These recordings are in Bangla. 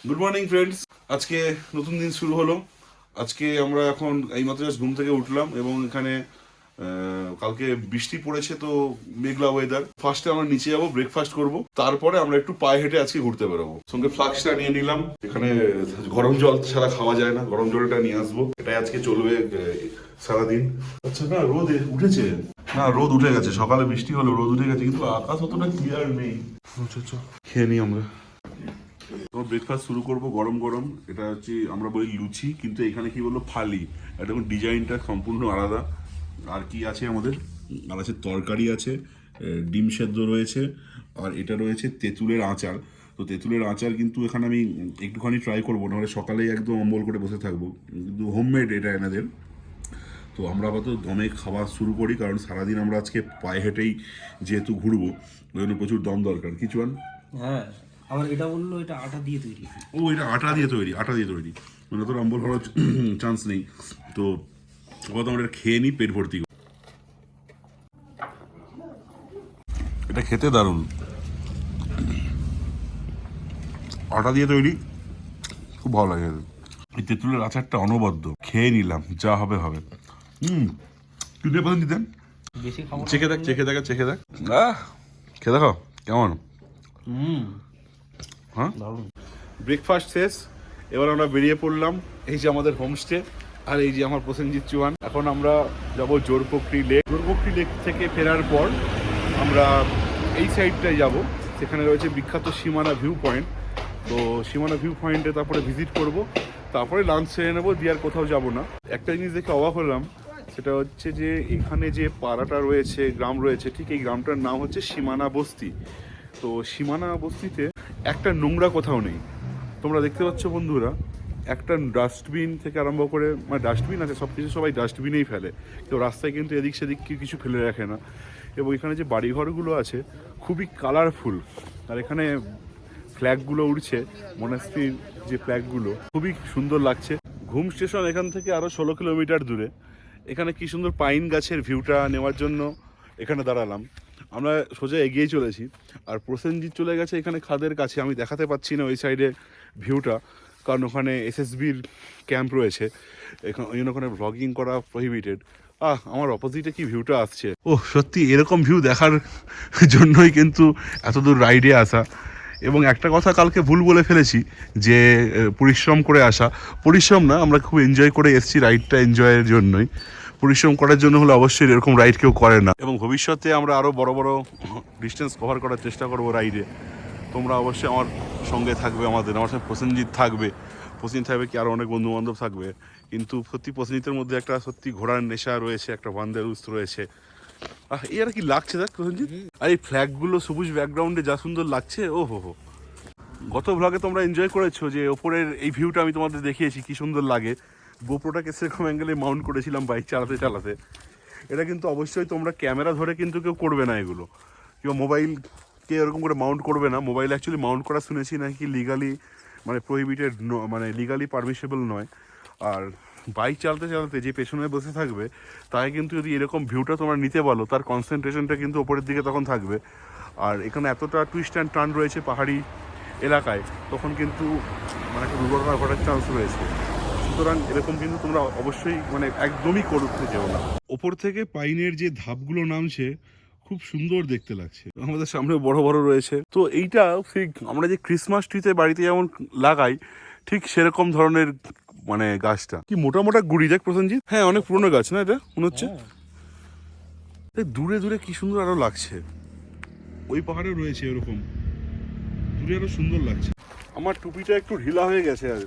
Good morning friends. আজকে নতুন দিন শুরু হলো। আজকে আমরা এখন এইমাত্র জাস্ট ঘুম থেকে উঠলাম এবং এখানে কালকে বৃষ্টি পড়েছে, তো মেঘলা ওয়েদার। ফার্স্টে আমরা নিচে যাবো, ব্রেকফাস্ট করব, তারপরে আমরা একটু পায়ে হেঁটে আজকে ঘুরতে বেরোবো। সঙ্গে ফ্লাক্সটা নিয়ে নিলাম, এখানে গরম জল ছাড়া খাওয়া যায় না, গরম জলটা নিয়ে আসবো, এটাই আজকে চলবে সারাদিন। আচ্ছা, না রোদ উঠেছে, না রোদ উঠে গেছে, সকালে বৃষ্টি হলো, রোদ উঠে গেছে, কিন্তু আকাশ অতটা ক্লিয়ার নেই। আচ্ছা, খেয়ে নিই আমরা। তোমার ব্রেকফাস্ট শুরু করবো গরম গরম। এটা হচ্ছে আমরা বলি লুচি, কিন্তু এখানে কি বললো ফালি। এটা ডিজাইনটা সম্পূর্ণ আলাদা। আর কি আছে আমাদের, আর আছে তরকারি আছে, ডিম সেদ্ধ রয়েছে, আর এটা রয়েছে তেঁতুলের আচার। তো তেঁতুলের আচার কিন্তু এখানে আমি একটুখানি ট্রাই করবো, নাহলে সকালেই একদম অম্বল করে বসে থাকবো, কিন্তু হোমমেড এটা এনাদের। তো আমরা আপাতত দমে খাওয়া শুরু করি, কারণ সারাদিন আমরা আজকে পায়ে হেঁটেই যেহেতু ঘুরবো, ওই জন্য প্রচুর দম দরকার। কিছু হ্যাঁ, আবার এটা বললো এটা আটা দিয়ে তৈরি। ও, এটা আটা দিয়ে তৈরি, মানে তো অম্বল হওয়ার চান্স নেই। তো কত আমরা খেয়ে নিই পেট ভর্তি। এটা খেতে দারুণ, আটা দিয়ে তৈরি, খুব ভালো লাগে। এই তেঁতুলের আচারটা অনবদ্য, খেয়ে নিলাম, যা হবে হবে। তুই পছন্দ দিতেন। বেশি খাবো না। চেখে দেখ আহ খেয়ে দেখো কেমন। হ্যাঁ, দারুণ। ব্রেকফাস্ট শেষ, এবার আমরা বেরিয়ে পড়লাম। এই যে আমাদের হোমস্টে, আর এই যে আমার প্রসেনজিৎ চৌহান। এখন আমরা যাব জোরপোখরি লেক থেকে ফেরার পর আমরা এই সাইডটায় যাব, সেখানে রয়েছে বিখ্যাত সীমানা ভিউ পয়েন্ট। তো সীমানা ভিউ পয়েন্টে তারপরে ভিজিট করব, তারপরে লাঞ্চ সেরে নেবো, দিয়ে আর কোথাও যাব না। একটা জিনিস দেখে অবাক হলাম, সেটা হচ্ছে যে এখানে যে পাড়াটা রয়েছে, গ্রাম রয়েছে, ঠিক এই গ্রামটার নাম হচ্ছে সীমানা বস্তি। তো সীমানা বস্তিতে একটা নোংরা কোথাও নেই। তোমরা দেখতে পাচ্ছ বন্ধুরা, একটা ডাস্টবিন থেকে আরম্ভ করে, মানে ডাস্টবিন আছে, সব কিছু সবাই ডাস্টবিনেই ফেলে, কেউ রাস্তায় কিন্তু এদিক সেদিক কিছু ফেলে রাখে না। এবং এখানে যে বাড়িঘরগুলো আছে খুবই কালারফুল, আর এখানে ফ্ল্যাগগুলো উড়ছে, মনাস্ট্রির যে ফ্ল্যাগগুলো, খুবই সুন্দর লাগছে। ঘুম স্টেশন এখান থেকে আরও 16 কিলোমিটার দূরে। এখানে কি সুন্দর পাইন গাছের ভিউটা নেওয়ার জন্য এখানে দাঁড়ালাম। আমরা সোজা এগিয়ে চলেছি, আর প্রসেনজিৎ চলে গেছে এখানে খাদের কাছে। আমি দেখাতে পাচ্ছি না ওই সাইডে ভিউটা, কারণ ওখানে এসএসবির ক্যাম্প রয়েছে, এখানে ওই জন্য ওখানে ব্লগিং করা প্রহিবিটেড। আমার অপোজিটে কি ভিউটা আসছে, ও সত্যি এরকম ভিউ দেখার জন্যই কিন্তু এতদূর রাইডে আসা। এবং একটা কথা কালকে ভুল বলে ফেলেছি, যে পরিশ্রম করে আসা। পরিশ্রম না, আমরা খুব এনজয় করে এসেছি, রাইডটা এনজয়ের জন্যই। পরিশ্রম করার জন্য হলে অবশ্যই এরকম রাইড কেউ করে না। এবং ভবিষ্যতে আমরা আরও বড় বড় ডিস্টেন্স কভার করার চেষ্টা করবো রাইডে। তোমরা অবশ্যই আমার সঙ্গে থাকবে, আমার সঙ্গে প্রসেনজিৎ থাকবে, কি আরও অনেক বন্ধু বান্ধব থাকবে। কিন্তু সত্যি প্রসেনজিতের মধ্যে একটা সত্যি ঘোড়ার নেশা রয়েছে, একটা ওয়ান্ডারলুস্ট রয়েছে। এই আর কি লাগছে দেখ প্রসেনজিৎ, আর এই ফ্ল্যাগগুলো সবুজ ব্যাকগ্রাউন্ডে যা সুন্দর লাগছে, ও হো। গত ভ্লগে তোমরা এনজয় করেছো যে ওপরের এই ভিউটা আমি তোমাদের দেখিয়েছি, কি সুন্দর লাগে। গোপ্রোটাকে সেরকম অ্যাঙ্গেলে মাউন্ট করেছিলাম বাইক চালাতে। এটা কিন্তু অবশ্যই তোমরা ক্যামেরা ধরে কিন্তু কেউ করবে না এগুলো, কেউ মোবাইলকে এরকম করে মাউন্ট করবে না। মোবাইল অ্যাকচুয়ালি মাউন্ট করা শুনেছি নাকি লিগালি, মানে প্রহিবিটেড, মানে লিগালি পারমিসেবল নয়। আর বাইক চালাতে যে পেছনে বসে থাকবে, তাই কিন্তু যদি এরকম ভিউটা তোমরা নিতে বলো, তার কনসেন্ট্রেশনটা কিন্তু ওপরের দিকে তখন থাকবে। আর এখানে এতটা টুইস্ট অ্যান্ড টার্ন রয়েছে পাহাড়ি এলাকায়, তখন কিন্তু মানে একটা দুর্ঘটনা ঘটার চান্স রয়েছে। সুতরাং এরকম কিন্তু তোমরা অবশ্যই মানে একদমই করতে যেও না। ওপর থেকে পাইনের যে ধাপগুলো নামছে, খুব সুন্দর দেখতে লাগছে। আমাদের সামনে বড় বড় রয়েছে। তো এইটা ঠিক আমরা যে ক্রিসমাস ট্রিতে বাড়িতে যেমন লাগাই, ঠিক সেরকম ধরনের মানে গাছটা। কি মোটা মোটা গুড়ি দেখ প্রসেনজিৎ। হ্যাঁ, অনেক পুরনো গাছ না এটা মনে হচ্ছে। দূরে দূরে কি সুন্দর আরো লাগছে, ওই পাহাড়ে রয়েছে এরকম, দূরে আরো সুন্দর লাগছে। আমার টুপিটা একটু ঢিলা হয়ে গেছে, আর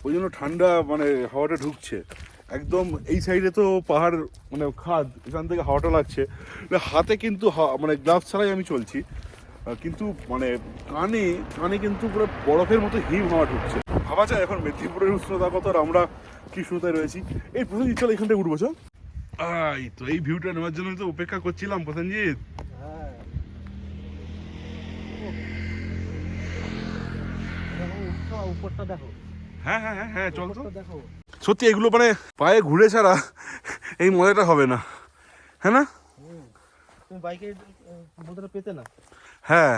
ওই জন্য ঠান্ডা মানে হাওয়াটা ঢুকছে একদম। এই সাইডে তো পাহাড়, মানে খাদ, এখান থেকে হাওয়াটা লাগছে। হাতে কিন্তু মানে গ্লাভস ছাড়াই আমি চলছি, কিন্তু মানে কানে কানে কিন্তু পুরো বরফের মতো হিম হাওয়া ঢুকছে। ভাবা যায় এখন মেদিনীপুরের উষ্ণতা কত, আর আমরা কি উষ্ণতায় রয়েছি। এই প্রসেনজিৎ চল এখান থেকে উঠবো, চল। তো এই ভিউটা নেওয়ার জন্য তো অপেক্ষা করছিলাম প্রসেনজিৎ। উপরটা দেখো। হ্যাঁ হ্যাঁ হ্যাঁ হ্যাঁ, চল তো। দেখো, সত্যি এগুলো মানে পায়ে ঘুরে ছাড়া এই মজাটা হবে না, হ্যাঁ না? তুমি বাইকে বোধহয় পেতে না। হ্যাঁ,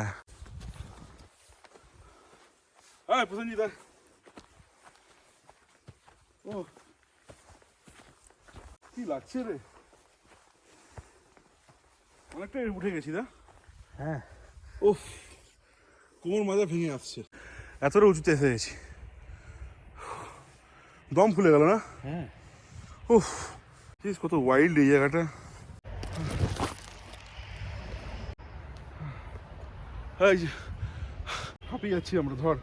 প্রসেনজিৎ ও কি লাগছে রে, অনেকটা উঠে গেছি না? হ্যাঁ উফ, কোমর মাজা ভেঙে আসছে, এতটা উঁচুতে এসে গেছি, দম ফুলে গেল না? হ্যাঁ উফ, কত ওয়াইল্ড এই জায়গাটা। এই যে হাঁপিয়ে যাচ্ছি আমরা, ধর।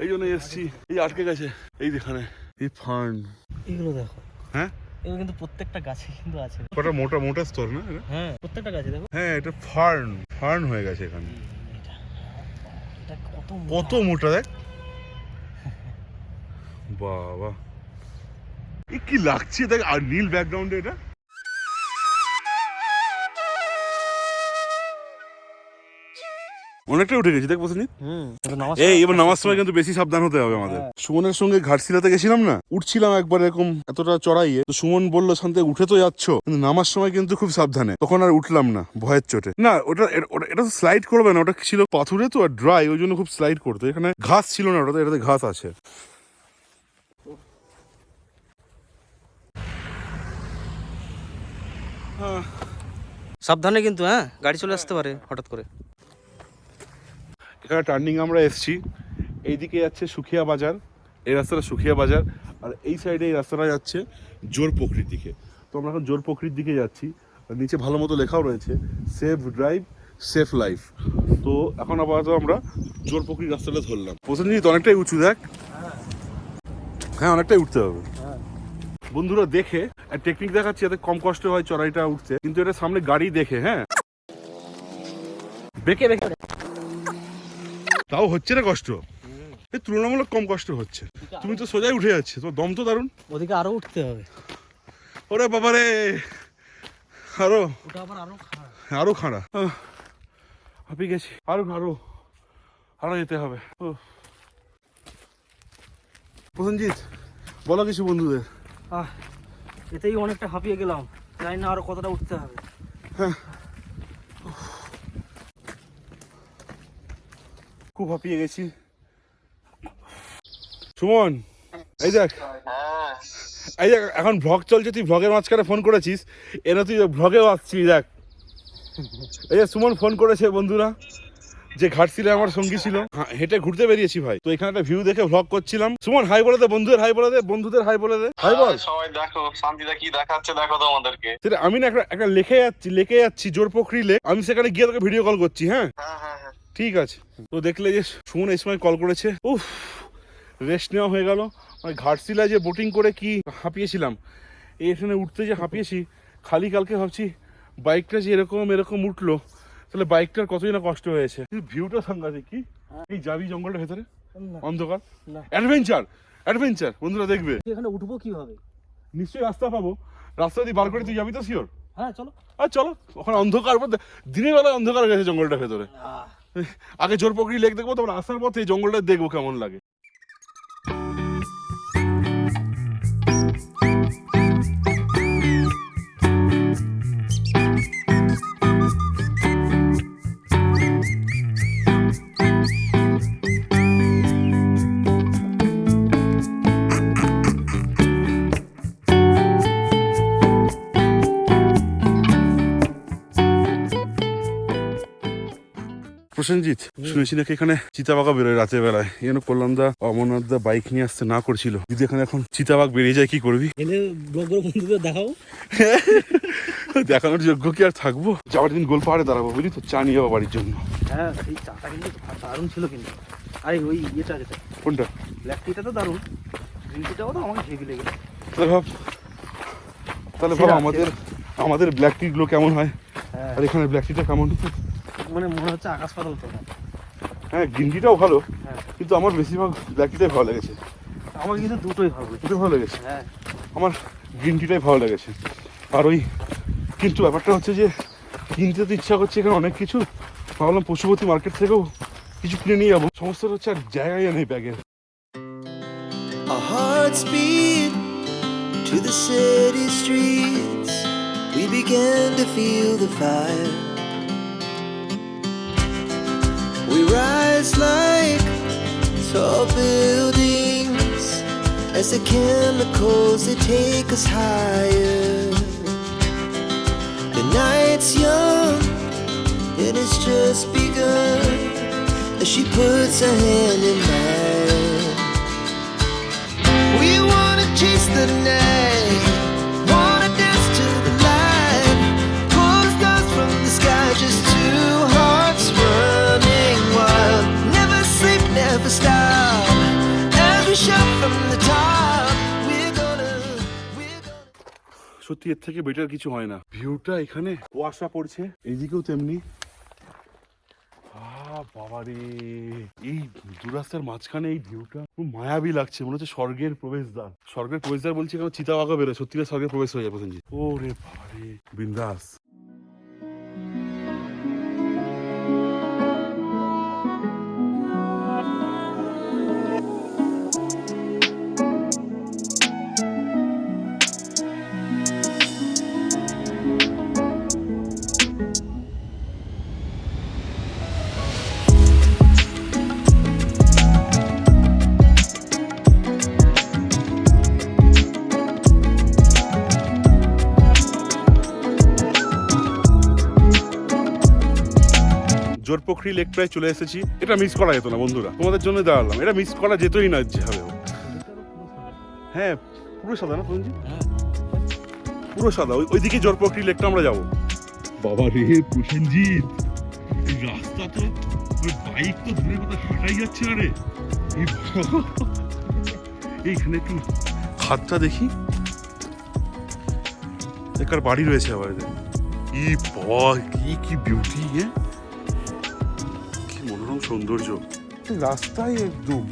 এই জন্য এসছি, এই আটকে গেছে এই যেখানে, এই ফার্ন। এগুলো দেখো, হ্যাঁ এগুলো কিন্তু প্রত্যেকটা গাছে কিন্তু আছে। কটা মোটা মোটা স্তর না? হ্যাঁ প্রত্যেকটা গাছে দেখো। হ্যাঁ এটা ফার্ন, ফার্ন হয়ে গেছে এখানে। এটা কত মোটা দেখ বাবা, এ কি লাগছে দেখ, আর নীল ব্যাকগ্রাউন্ডে এটা। অনেকটা উঠে গেছি দেখ বসে। এই এবার নামার সময় কিন্তু বেশি সাবধান হতে হবে আমাদের। সুমনের সঙ্গে ঘাটশিলাতে গেছিলাম না, উঠছিলাম একবার এরকম এতটা চড়াইয়ে, তো সুমন বললো শান্তি উঠে তো যাচ্ছ, কিন্তু নামার সময় কিন্তু খুব সাবধানে। তখন আর উঠলাম না ভয়ের চোটে। না ওটা এটা তো স্লাইড করবে না, ওটা ছিল পাথুরে তো আর ড্রাই, ওই জন্য খুব স্লাইড করতো। এখানে ঘাস ছিল না, ওটাতে এটাতে ঘাস আছে। সাবধানে কিন্তু, হ্যাঁ গাড়ি চলে আসতে পারে হঠাৎ করে। এখানে টার্নিং আমরা এসছি, এইদিকে যাচ্ছে সুখিয়া বাজার, এই রাস্তাটা সুখিয়া বাজার, আর এই সাইডে এই রাস্তাটা যাচ্ছে জোর পুকুরির দিকে। তো আমরা এখন জোর পুকুরির দিকে যাচ্ছি, আর নিচে ভালো মতো লেখাও রয়েছে সেফ ড্রাইভ সেফ লাইফ। তো এখন আপাতত আমরা জোর পুকুরির রাস্তাটা ধরলাম। প্রসেনজিৎ অনেকটাই উঁচু দেখ। হ্যাঁ অনেকটাই উঠতে হবে। বন্ধুরা দেখে টেকনিক দেখাচ্ছি যাতে কম কষ্ট হয় চড়াইটা উঠতে, কিন্তু এটা সামনে গাড়ি দেখে, হ্যাঁ বেঁকে বেঁকে তাও হচ্ছে না কষ্ট, তুলনামূলক কম কষ্ট হচ্ছে। তুমি তো সোজাই উঠে যাচ্ছে, তোমার দম তো দারুণ। ওদিকে আরো উঠতে হবে। ওরে বাবারে, আরো ওটা আবার আরো খারাপ, আরো খাড়া, হাঁপিয়ে গেছি, আরো আরো আরো যেতে হবে। প্রসেনজিৎ বলো কিছু বন্ধুদের। এতেই অনেকটা হাঁপিয়ে গেলাম, জানি না আরো কতটা উঠতে হবে। হ্যাঁ খুব হাঁপিয়ে গেছি। সুমন এই দেখ, এই দেখ এখন ভ্লগ চলছে, তুই ভ্লগের মাঝখানে ফোন করেছিস, এরা তুই ভ্লগেও আসছিস। দেখ এই যে সুমন ফোন করেছে বন্ধুরা, যে ঘাটশিলায় আমার সঙ্গী ছিল, হেঁটে ঘুরতে বেরিয়েছি ভাই, তো এখানে একটা ভিউ দেখে ভ্লগ করছিলাম। সুমন হাই বলে দে, বন্ধুদের হাই বলে দে, বন্ধুদের হাই বলে দে, হাই বল। সবাই দেখো শান্তিদা কি দেখাচ্ছে, দেখো তোমাদেরকে। সেটা আমি না একটা লেখে যাচ্ছি জোর পুকুরি লেক, আমি সেখানে গিয়ে তোকে ভিডিও কল করছি। হ্যাঁ ঠিক আছে। তো দেখলে যে সুমন এই সময় কল করেছে, উফ রেস্ট নেওয়া হয়ে গেল। মানে ঘাটশিলায় যে বোটিং করে কি হাঁপিয়েছিলাম, এখানে উঠতে যে হাঁপিয়েছি, খালি কালকে ভাবছি বাইকটা যে এরকম উঠলো, তাহলে বাইকটার কতই না কষ্ট হয়েছে। ভিউটা সাংঘাতিক। কি এই যাবি জঙ্গলটার ভেতরে, অন্ধকার, অ্যাডভেঞ্চার বন্ধুরা দেখবে। এখানে উঠবো কিভাবে? নিশ্চয়ই রাস্তা পাবো, রাস্তা যদি বার করে তুই যাবি তো শিওর। হ্যাঁ চলো। আর চলো, ওখানে অন্ধকার, দিনের বেলায় অন্ধকার হয়ে গেছে জঙ্গলটার ভেতরে। আগে জোর পুকুরি লেক দেখবো, তারপর আসার পথে এই জঙ্গলটা দেখবো কেমন লাগে। প্রসেনজিৎ শুনেছি নাকি এখানে চিতাবাঘা বেরোয় রাতের বেলায়, এখানে কল্যাণ দা অমরনাথ দা বাইক নিয়ে আসতে না করছিল। যদি এখানে এখন চিতাবাঘ বেরিয়ে যায় কি করবি? এলে ব্লগের বন্ধুদের দেখাও। দেখানোর যোগ্য কি আর থাকবো? যাওয়ার দিন গোল পাহাড়ে দাঁড়াবো, বুঝলি তো, চা নিয়ে যাবো বাড়ির জন্য। হ্যাঁ এই চাটা কিন্তু দারুণ ছিল কিন্তু। আরে ওই ইয়েটা যেটা, কোনটা? ব্ল্যাক টিটা তো দারুণ, গ্রিন টিটাও তো আমাকে হেভি লেগেছে। তাহলে ভাব আমাদের ব্ল্যাক টি গুলো কেমন হয়, হ্যাঁ আর এখানে ব্ল্যাক টিটা কেমন? মানে মনে হচ্ছে আকাশ পাতাল তো। হ্যাঁ গ্রিন টিটাও ভালো, হ্যাঁ কিন্তু আমার বেশিরভাগ ব্ল্যাক টিটাই ভালো লেগেছে। আমার কিন্তু দুটোই ভালো লেগেছে। দুটোই ভালো লেগেছে। হ্যাঁ আমার গ্রিন টিটাই ভালো লেগেছে। আর ওই কিন্তু ব্যাপারটা হচ্ছে যে কিনতে তো ইচ্ছা করছে এখানে অনেক কিছু, ভাবলাম পশুপতি মার্কেট থেকেও কিছু কিনে নিয়ে যাবো। সমস্যাটা হচ্ছে আর জায়গায় নেই ব্যাগের। Our hearts beat to the city streets. We began to feel the fire. We rise like tall buildings. as the chemicals they take us higher. The night's young and it's just begun as she puts her hand in mine. We wanna chase the night, wanna dance to the light, pull stars from the sky, just two hearts running wild. Never sleep, never stop, as we shout from the top. We're gonna সত্যি এর থেকে বেটার কিছু হয় না। ভিউটা এখানে কুয়াশা পড়ছে, এইদিকেও তেমনি। বাবারে, এই দু রাস্তার মাঝখানে এই ভিউটা খুব মায়াবী লাগছে, মনে হচ্ছে স্বর্গের প্রবেশদ্বার। স্বর্গের প্রবেশদ্বার বলছি কারণ চিতাবাঘা বেরোয়, সত্যিকার স্বর্গের প্রবেশ হয়ে যায় প্রসেনজিৎ। ও রে বাবারে, বিন্দাস। জোরপোখরি লেক প্রায় চলে এসেছি। এটা মিস করা যেত না বন্ধুরা, তোমাদের জন্য দাঁড়ালাম। এটা মিস করা যেতই না যেভাবে হোক। হ্যাঁ, পুরো সাদা না প্রসেনজিৎ? পুরো সাদা। ওইদিকে জোরপোখরি লেকটা আমরা যাবো। বাবা রে প্রসেনজিৎ, এই রাস্তা তো বাইক তো দূরে কোথাও হাঁটাই যাচ্ছে না রে। এইখানে একটু খাদটা দেখি, একার বাড়ি রয়েছে আবার। ই বাবা, কি বিউটি! হ্যাঁ, মনোরম সৌন্দর্য রাস্তায় একদম।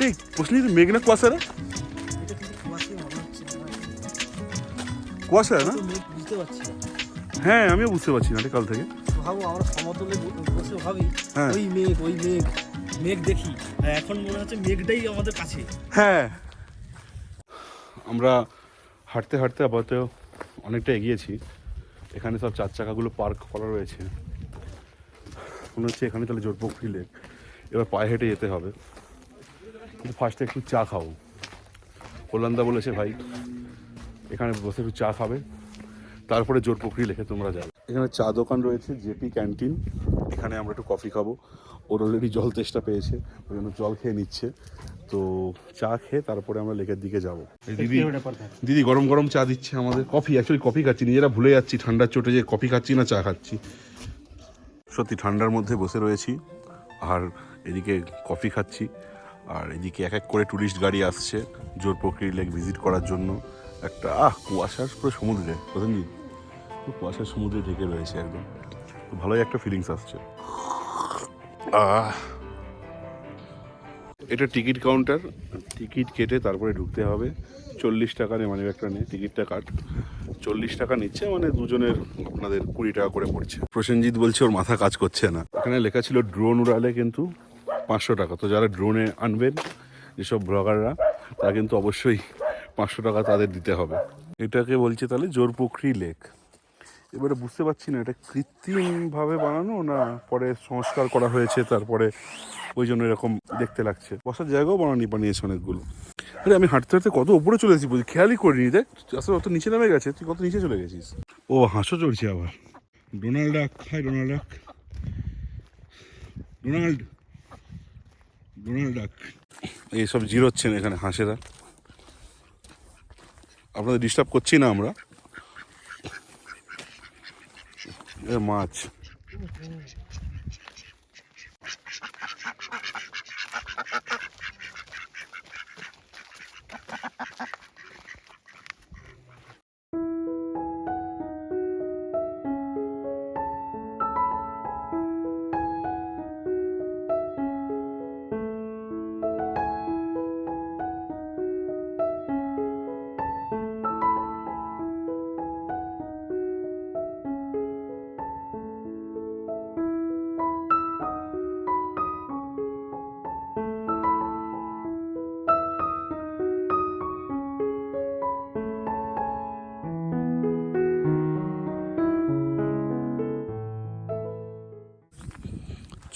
এই প্রশ্ন, মেঘ না কুয়াশা রে? কুয়াশা না? হ্যাঁ, আমিও বুঝতে পারছি না কাল থেকে। ভাবো আমরা সমতলে বসে ভাবি হ্যাঁ, ওই মেঘ দেখি, এখন মনে হচ্ছে মেঘটাই আমাদের কাছে। হ্যাঁ, আমরা হাঁটতে হাঁটতে আপাতত অনেকটা এগিয়েছি। এখানে সব চার চাকাগুলো পার্ক করা রয়েছে। মনে হচ্ছে এখানে তাহলে জোরপোখরি লেক। এবার পায়ে হেঁটে যেতে হবে, কিন্তু ফার্স্টে একটু চা খাবো। কল্যাণদা বলেছে ভাই এখানে বসে একটু চা খাবে, তারপরে জোরপোখরি লেকে তোমরা যাবে। এখানে চা দোকান রয়েছে, জেপি ক্যান্টিন। এখানে আমরা একটু কফি খাবো। ওর অলরেডি জল তেষ্টা পেয়েছে, ওই জন্য জল খেয়ে নিচ্ছে। তো চা খেয়ে তারপরে আমরা লেকের দিকে যাবো। দিদি গরম গরম চা দিচ্ছে আমাদের। কফি, অ্যাকচুয়ালি কফি খাচ্ছি, নিজেরা ভুলে যাচ্ছি ঠান্ডার চোটে যে কফি খাচ্ছি না চা খাচ্ছি। সত্যি ঠান্ডার মধ্যে বসে রয়েছি, আর এদিকে কফি খাচ্ছি, আর এদিকে এক এক করে টুরিস্ট গাড়ি আসছে জোরপোখরি লেক ভিজিট করার জন্য। একটা কুয়াশার পুরো সমুদ্রে, প্রসেনজিৎ কুয়াশার সমুদ্রে ঢেকে রয়েছে একদম। ভালোই একটা ফিলিংস আসছে। এটা টিকিট কাউন্টার, টিকিট কেটে তারপরে ঢুকতে হবে। 40 টাকা নেই, মানে একটা নেই, টিকিটটা কাট। 40 টাকা নিচ্ছে, মানে দুজনের আপনাদের 20 টাকা করে পড়ছে। প্রসেনজিৎ বলছে ওর মাথা কাজ করছে না। এখানে লেখা ছিল ড্রোন উড়ালে কিন্তু 500 টাকা। তো যারা ড্রোনে আনবেন, যেসব ব্লগাররা, তারা কিন্তু অবশ্যই 500 টাকা তাদের দিতে হবে। এটাকে বলছে তাহলে জোরপোখরি লেক। এবারে বুঝতে পারছি না এটা কৃত্রিমভাবে বানানো না পরে সংস্কার করা হয়েছে, তারপরে ওই জন্য এরকম দেখতে লাগছে। বসার জায়গাও বানিয়েছে অনেকগুলো। আরে আমি হাঁটতে হাঁটতে কত উপরে চলে এসেছি, খেয়ালই করিনি। দেখ আসলে অত নিচে নেমে গেছে, তুই কত নিচে চলে গেছিস। ও হাঁসও চড়ছে আবার। ডোনাল্ড ডাক, হাই ডোনাল্ড ডাক, ডোনাল্ড ডাক। এইসব জিরোচ্ছেন এখানে হাঁসেরা। আপনাদের ডিস্টার্ব করছি না আমরা। মাছ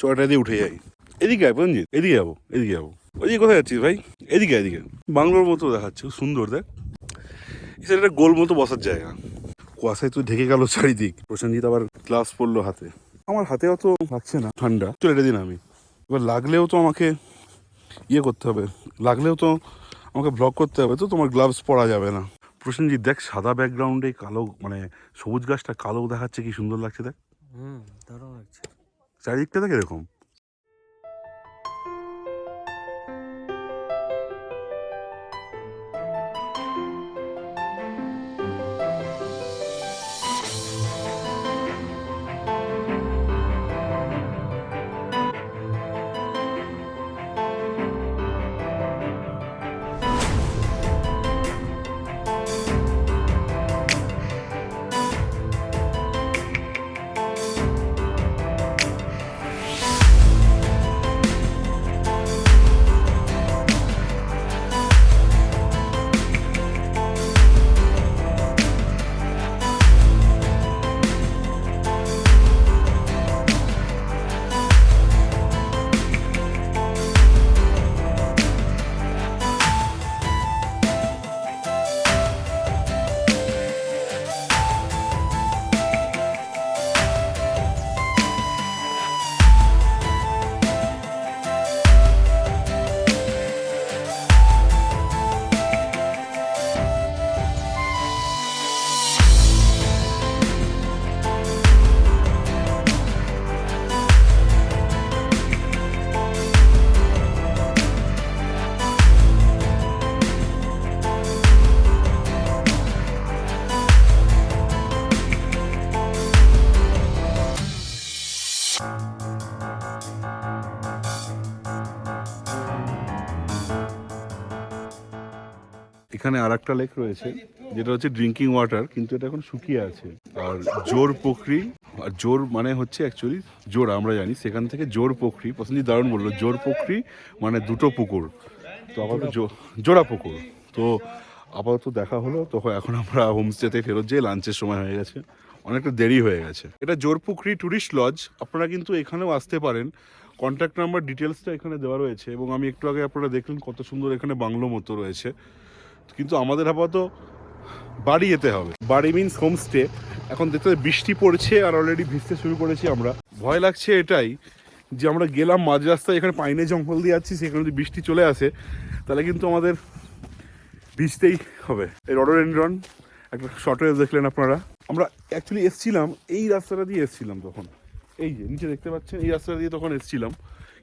চড়াটা দিয়ে উঠে যাই। এদিকে আয় রঞ্জিত, এদিকে যাবো। ওইদিকে কোথায় যাচ্ছিস ভাই? এদিকে এদিকে বাংলোর মতো দেখাচ্ছে, খুব সুন্দর দেখ। এছাড়া একটা গোল মতো বসার জায়গা। কুয়াশায় তো ঢেকে গেল চারিদিক। প্রসেনজিৎ আবার গ্লাভস পরলো হাতে। আমার হাতে অত লাগছে না, ঠান্ডা চলে এটা দিন আমি। এবার লাগলেও তো আমাকে ইয়ে করতে হবে, লাগলেও তো আমাকে ব্লক করতে হবে, তো তোমার গ্লাভস পরা যাবে না। প্রসেনজিৎ দেখ, সাদা ব্যাকগ্রাউন্ডে কালো মানে সবুজ গাছটা কালো দেখাচ্ছে, কি সুন্দর লাগছে দেখ। দারুণ লাগছে। চারিদিকটা দেখ এরকম। এখানে আর একটা লেক রয়েছে, যেটা হচ্ছে ড্রিঙ্কিং ওয়াটার, কিন্তু এটা এখন শুকিয়ে আছে। আর জোর পুকুরি, আর জোর মানে হচ্ছে অ্যাকচুয়ালি জোর, আমরা জানি সেখান থেকে জোর পুকুরি। প্রসেনজিৎ দারুণ বললো, জোর পুকুরি মানে দুটো পুকুর, তো আপাতত জোড়া পুকুর। তো আপাতত দেখা হলো, তো এখন আমরা হোমস্টেতে ফেরত যাই, লাঞ্চের সময় হয়ে গেছে, অনেকটা দেরি হয়ে গেছে। এটা জোরপুকুরি ট্যুরিস্ট লজ, আপনারা কিন্তু এখানেও আসতে পারেন। কন্ট্যাক্ট নাম্বার ডিটেলসটা এখানে দেওয়া রয়েছে, এবং আমি একটু আগে আপনারা দেখলেন কত সুন্দর এখানে বাংলো মতো রয়েছে। কিন্তু আমাদের আপাতত বাড়ি যেতে হবে। বাড়ি মিনস হোমস্টে। এখন দেখতে বৃষ্টি পড়ছে আর অলরেডি ভিজতে শুরু করেছি আমরা। ভয় লাগছে এটাই যে আমরা গেলাম মাঝ রাস্তায়, এখানে পাইনে জঙ্গল দিয়ে যাচ্ছি, সেখানে যদি বৃষ্টি চলে আসে তাহলে কিন্তু আমাদের ভিজতেই হবে। এই রডোডেনড্রন একটা শর্টেজ দেখলেন আপনারা। আমরা অ্যাকচুয়ালি এসছিলাম এই রাস্তাটা দিয়ে এসছিলাম তখন, এই যে নিচে দেখতে পাচ্ছেন এই রাস্তাটা দিয়ে তখন এসছিলাম,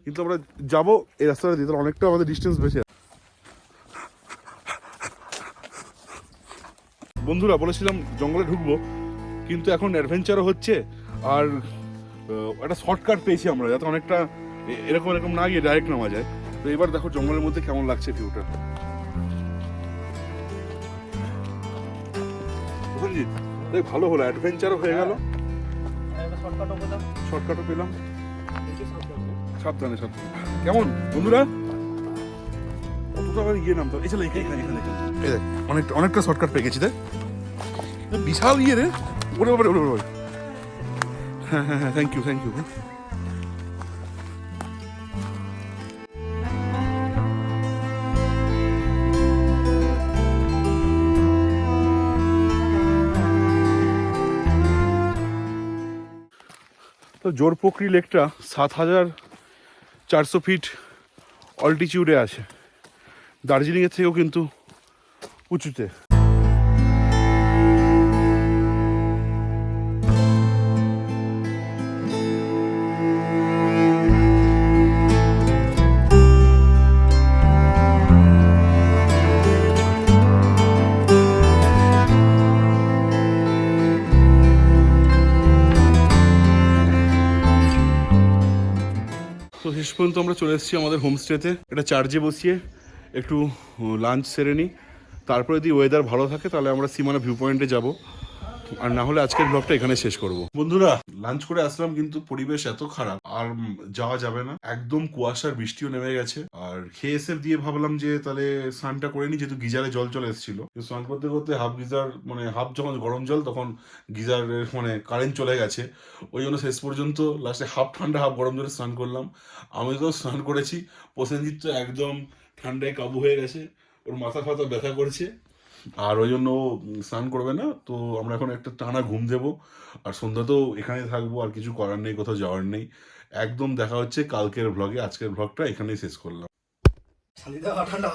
কিন্তু আমরা যাবো এই রাস্তাটা দিয়ে, তাহলে অনেকটা আমাদের ডিস্টেন্স বেঁচে। বন্ধুরা বলেছিলাম জঙ্গলে ঢুকবো, কিন্তু এখন অ্যাডভেঞ্চারও হচ্ছে, আর একটা শর্টকাট পেয়েছি আমরা, যাতে অনেকটা এরকম এরকম না গিয়ে ডাইরেক্ট নামা যায়। তো এবার দেখো জঙ্গলের মধ্যে কেমন লাগছে ভিউটা। ভালো হলো, অ্যাডভেঞ্চারও হয়ে গেল, শর্টকাটও পেলাম। সাবধানে সাবধানে। কেমন বন্ধুরা, কতটা ইয়ে নামতো, এই চলে এখানে এখানে এই দেখ, অনেকটা শর্টকাট পেয়ে গেছি দেখ, বিশাল ইয়ে রে। ওরে বাবা ওরে বাবা, হ্যাঁ হ্যাঁ হ্যাঁ, থ্যাংক ইউ থ্যাংক ইউ। তো জোরপুকুরি লেকটা 7400 ফিট অল্টিটিউডে আছে, দার্জিলিংয়ের থেকেও কিন্তু উঁচুতে। তো শেষ পর্যন্ত আমরা চলে এসেছি আমাদের হোমস্টেতে। এটা চার্জে বসিয়ে একটু লাঞ্চ সেরে নিই, তারপরে যদি ওয়েদার ভালো থাকে তাহলে আমরা সীমানা ভিউ পয়েন্টে যাব, আর না হলে আজকের ব্লগটা এখানে শেষ করব। বন্ধুরা লাঞ্চ করে আসলাম, কিন্তু পরিবেশ এত খারাপ আর যাওয়া যাবে না, একদম কুয়াশার বৃষ্টিও নেমে গেছে। আর খেয়ে এসে দিয়ে ভাবলাম যে তাহলে স্নানটা করে নিই, যেহেতু গিজারে জল চলে এসেছিল। স্নান করতে করতে হাফ গিজার মানে হাফ যখন গরম জল, তখন গিজারের মানে কারেন্ট চলে গেছে, ওই জন্য শেষ পর্যন্ত লাস্টে হাফ ঠান্ডা হাফ গরম জলে স্নান করলাম। আমি তো স্নান করেছি, প্রসেনজিৎ তো একদম ঠান্ডায় কাবু হয়ে গেছে, ওর মাথা ফাথা ব্যথা করছে, আর ওই জন্য ও স্নান করবে না। তো আমরা এখন একটা টানা ঘুম দেবো, আর সন্ধ্যা তো এখানে থাকবো, আর কিছু করার নেই, কোথাও যাওয়ার নেই। একদম দেখা হচ্ছে কালকের ভ্লগে। আজকের ভ্লগটা এখানেই শেষ করলাম। শালিদা ঠান্ডা